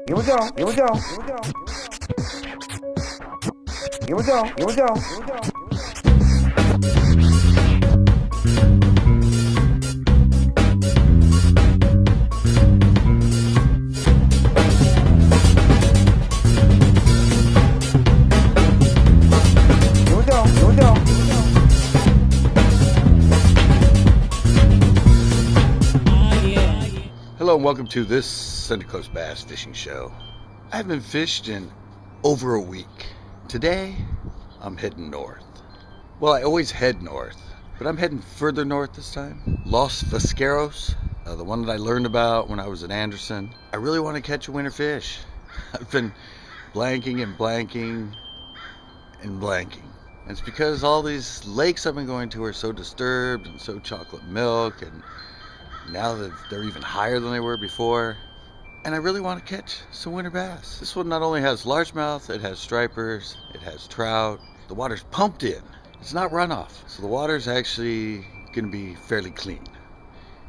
Here we go. Here we go. Here we go. Here we go. Hello and welcome to this Central Coast Bass Fishing Show. I haven't fished in over a week. Today, I'm heading north. Well, I always head north, but I'm heading further north this time. Los VAQUEROS, the one that I learned about when I was at Anderson. I really want to catch a winter fish. I've been blanking and blanking and blanking. And it's because all these lakes I've been going to are so disturbed and so chocolate milk, and now that they're even higher than they were before. And I really want to catch some winter bass. This one not only has largemouth, it has stripers, it has trout. The water's pumped in. It's not runoff. So the water's actually going to be fairly clean.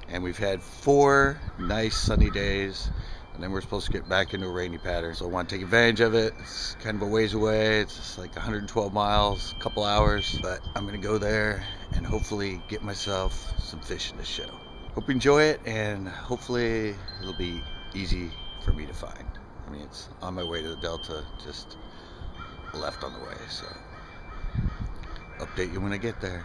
And we've had 4 nice sunny days, and then we're supposed to get back into a rainy pattern. So I want to take advantage of it. It's kind of a ways away. It's just like 112 miles, a couple hours. But I'm going to go there and hopefully get myself some fish in this show. Hope you enjoy it, and hopefully it'll be easy for me to find. I mean, it's on my way to the Delta, just left on the way, so update you when I get there.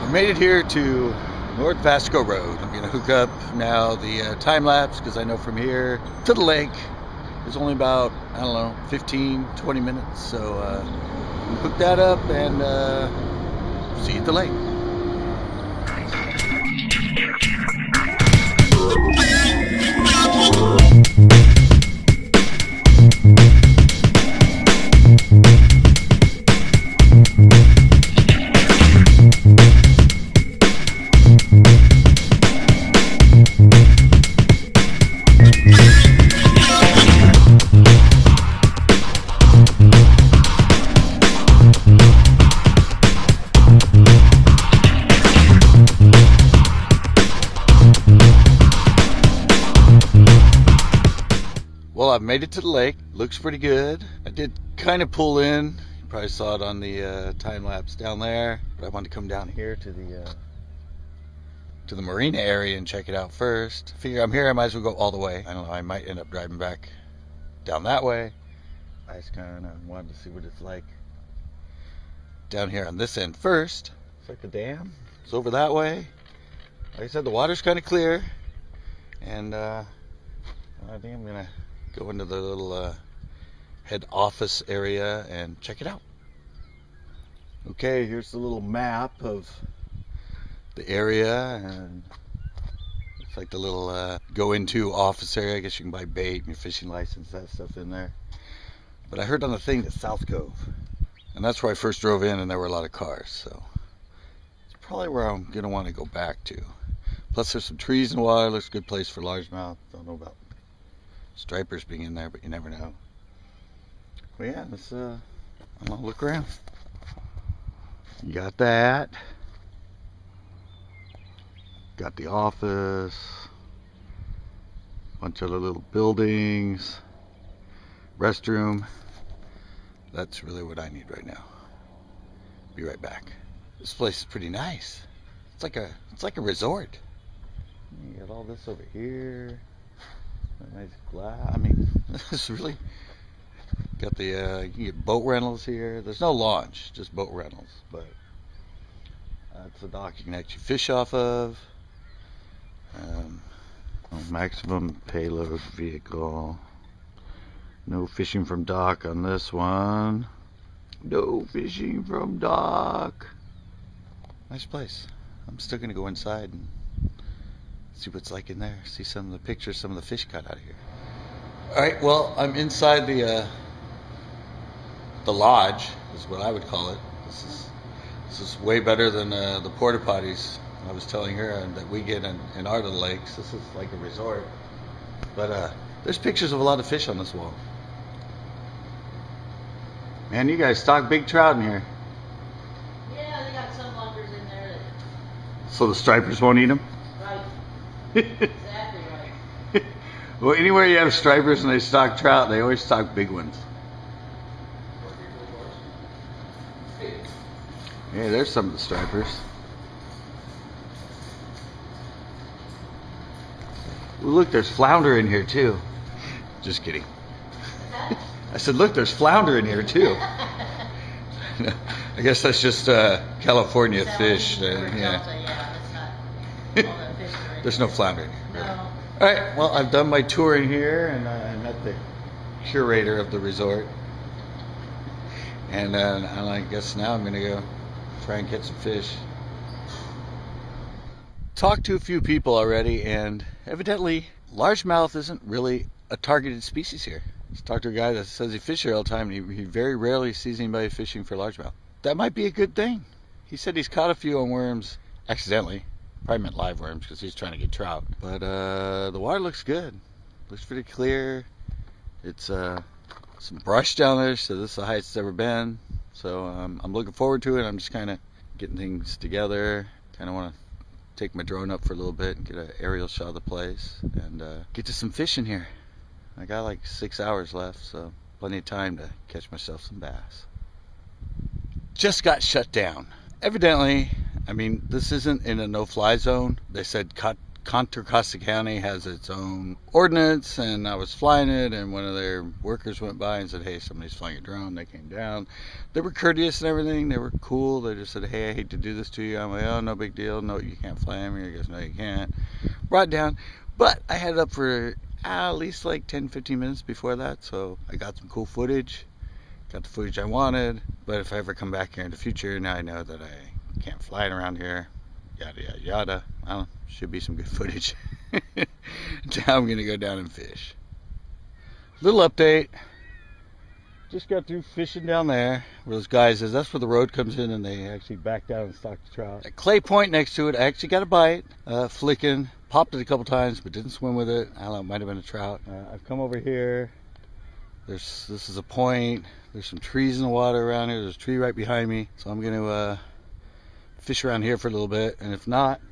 I made it here to North Vasco Road. I'm going to hook up now the time lapse, because I know from here to the lake is only about, I don't know, 15-20 minutes. So hook that up and see you at the lake. Well, I've made it to the lake. Looks pretty good. I did kind of pull in. You probably saw it on the time lapse down there. But I wanted to come down here to the marina area and check it out first. Figure I'm here, I might as well go all the way. I don't know, I might end up driving back down that way. I just kind of wanted to see what it's like down here on this end first. It's like a dam. It's over that way. Like I said, the water's kind of clear. And I think I'm gonna go into the little head office area and check it out. Okay, here's the little map of the area, and it's like the little go into office area. I guess you can buy bait and your fishing license, that stuff in there. But I heard on the thing that South Cove, and that's where I first drove in, and there were a lot of cars, so it's probably where I'm gonna want to go back to. Plus there's some trees and water. Looks a good place for largemouth. Don't know about stripers being in there, but you never know. Well, yeah, let's I'm gonna look around. You got that. Got the office. Bunch of little buildings. Restroom. That's really what I need right now. Be right back. This place is pretty nice. It's like a resort. You got all this over here. Nice glass. I mean, this really got the you can get boat rentals here. There's no launch, just boat rentals, but that's a dock you can actually fish off of. Maximum payload vehicle. No fishing from dock on this one. No fishing from dock. Nice place. I'm still gonna go inside and see what's like in there. See some of the pictures, some of the fish caught out of here. All right, well, I'm inside the lodge, is what I would call it. This is way better than the porta potties I was telling her that we get in our little lakes. This is like a resort. But there's pictures of a lot of fish on this wall. Man, you guys stock big trout in here. Yeah, they got some lunkers in there So the stripers won't eat them? that, right, exactly right. Well, anywhere you have stripers and they stock trout, they always stock big ones. Hey, there's some of the stripers. Ooh, look, there's flounder in here too. Just kidding. I said, look, there's flounder in here too. I guess that's just California fish. Yeah, it's not all that fish. There's no flounder in here. Really. No. All right, well, I've done my tour in here, and I met the curator of the resort. And I guess now I'm going to go try and catch some fish. Talked to a few people already, and evidently largemouth isn't really a targeted species here. Just talked to a guy that says he fishes here all the time, and he very rarely sees anybody fishing for largemouth. That might be a good thing. He said he's caught a few on worms accidentally. Probably meant live worms because he's trying to get trout. But the water looks good. Looks pretty clear. It's some brush down there, so this is the highest it's ever been. So I'm looking forward to it. I'm just kind of getting things together. Kind of want to take my drone up for a little bit and get an aerial shot of the place and get to some fish in here. I got like 6 hours left, so plenty of time to catch myself some bass. Just got shut down. Evidently, I mean, this isn't in a no-fly zone. They said Contra Costa County has its own ordinance, and I was flying it, and one of their workers went by and said, hey, somebody's flying a drone. They came down. They were courteous and everything. They were cool. They just said, hey, I hate to do this to you. I'm like, oh, no big deal. No, you can't fly me. I guess, no, you can't. Brought it down. But I had it up for at least like 10-15 minutes before that, so I got some cool footage. Got the footage I wanted. But if I ever come back here in the future, now I know that I can't fly it around here. Yada, yada, yada. Well, should be some good footage. Now I'm going to go down and fish. Little update. Just got through fishing down there where those guys is. That's where the road comes in and they actually back down and stock the trout. At Clay Point next to it, I actually got a bite. Flicking. Popped it a couple times but didn't swim with it. I don't know, it might have been a trout. I've come over here. This is a point. There's some trees in the water around here. There's a tree right behind me. So I'm going to fish around here for a little bit. And if not,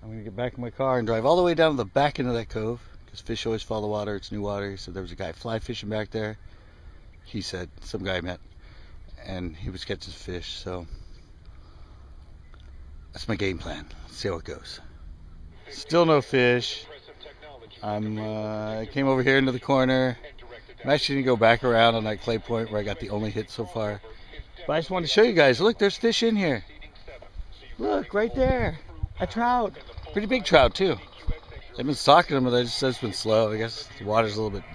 I'm going to get back in my car and drive all the way down to the back end of that cove. Because fish always follow the water. It's new water. He said there was a guy fly fishing back there. He said, some guy I met. And he was catching fish. So that's my game plan. Let's see how it goes. Still no fish. I came over here into the corner. I'm actually going to go back around on that Clay Point where I got the only hit so far. But I just wanted to show you guys. Look, there's fish in here. Look, right there. A trout. Pretty big trout, too. They've been stocking them, but they just said it's been slow. I guess the water's a little bit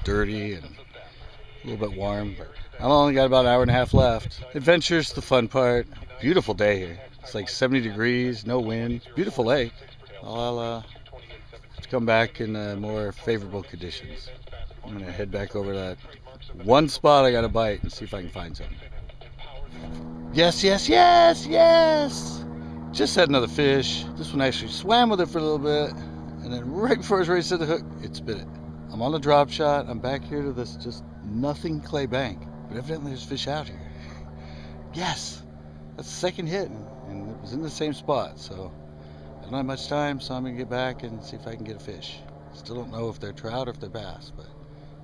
dirty and a little bit warm. But I've only got about an hour and a half left. Adventure's the fun part. Beautiful day here. It's like 70 degrees, no wind. Beautiful lake. I'll come back in more favorable conditions. I'm going to head back over to that one spot I got to bite and see if I can find something. Yes, yes, yes, yes! Just had another fish. This one actually swam with it for a little bit. And then right before I was ready to set the hook, it spit it. I'm on the drop shot. I'm back here to this just nothing clay bank. But evidently there's fish out here. Yes! That's the second hit. And it was in the same spot. So I don't have much time, so I'm going to get back and see if I can get a fish. Still don't know if they're trout or if they're bass, but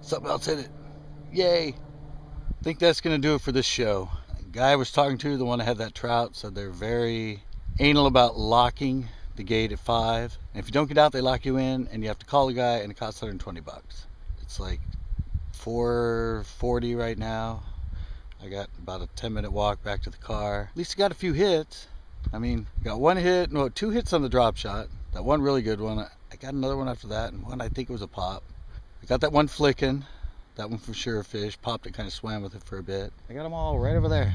something else hit it. Yay! I think that's going to do it for this show. The guy I was talking to, the one that had that trout, said they're very anal about locking the gate at 5. And if you don't get out, they lock you in, and you have to call the guy, and it costs $120. It's like $4.40 right now. I got about a 10-minute walk back to the car. At least I got a few hits. I mean, got one hit, no, 2 hits on the drop shot. That one really good one. I got another one after that, and one I think it was a pop. I got that one flicking. That one for sure a fish. Popped it, kind of swam with it for a bit. I got them all right over there.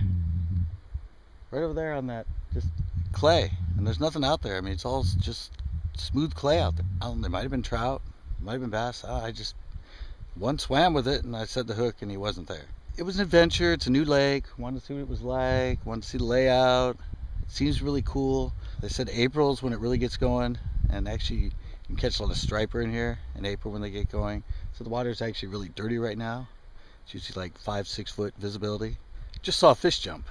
Right over there on that just clay. And there's nothing out there. I mean, it's all just smooth clay out there. I don't know, they might have been trout. Might have been bass. One swam with it, and I set the hook, and he wasn't there. It was an adventure. It's a new lake. Wanted to see what it was like. Wanted to see the layout. It seems really cool. They said April's when it really gets going, and actually you can catch a lot of striper in here in April when they get going. So the water is actually really dirty right now. It's usually like 5-6 foot visibility. Just saw a fish jump.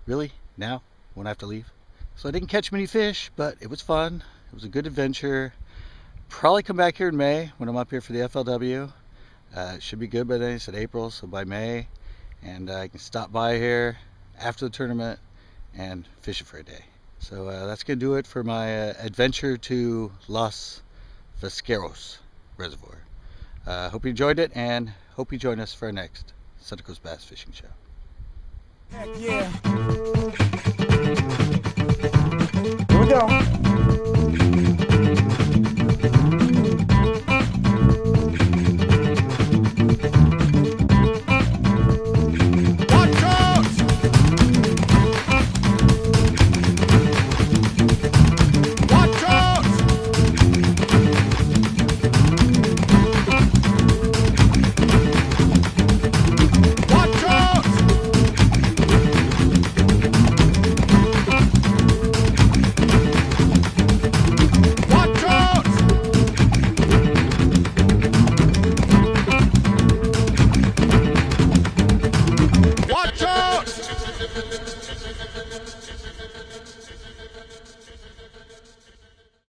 Really? Now? Won't have to leave? So I didn't catch many fish, but it was fun. It was a good adventure. Probably come back here in May when I'm up here for the FLW. It should be good by then. It's in April, so by May. And I can stop by here after the tournament and fish it for a day. So that's going to do it for my adventure to Los VAQUEROS Reservoir. Hope you enjoyed it, and hope you join us for our next Central Coast Bass Fishing Show. Yeah. Here we go.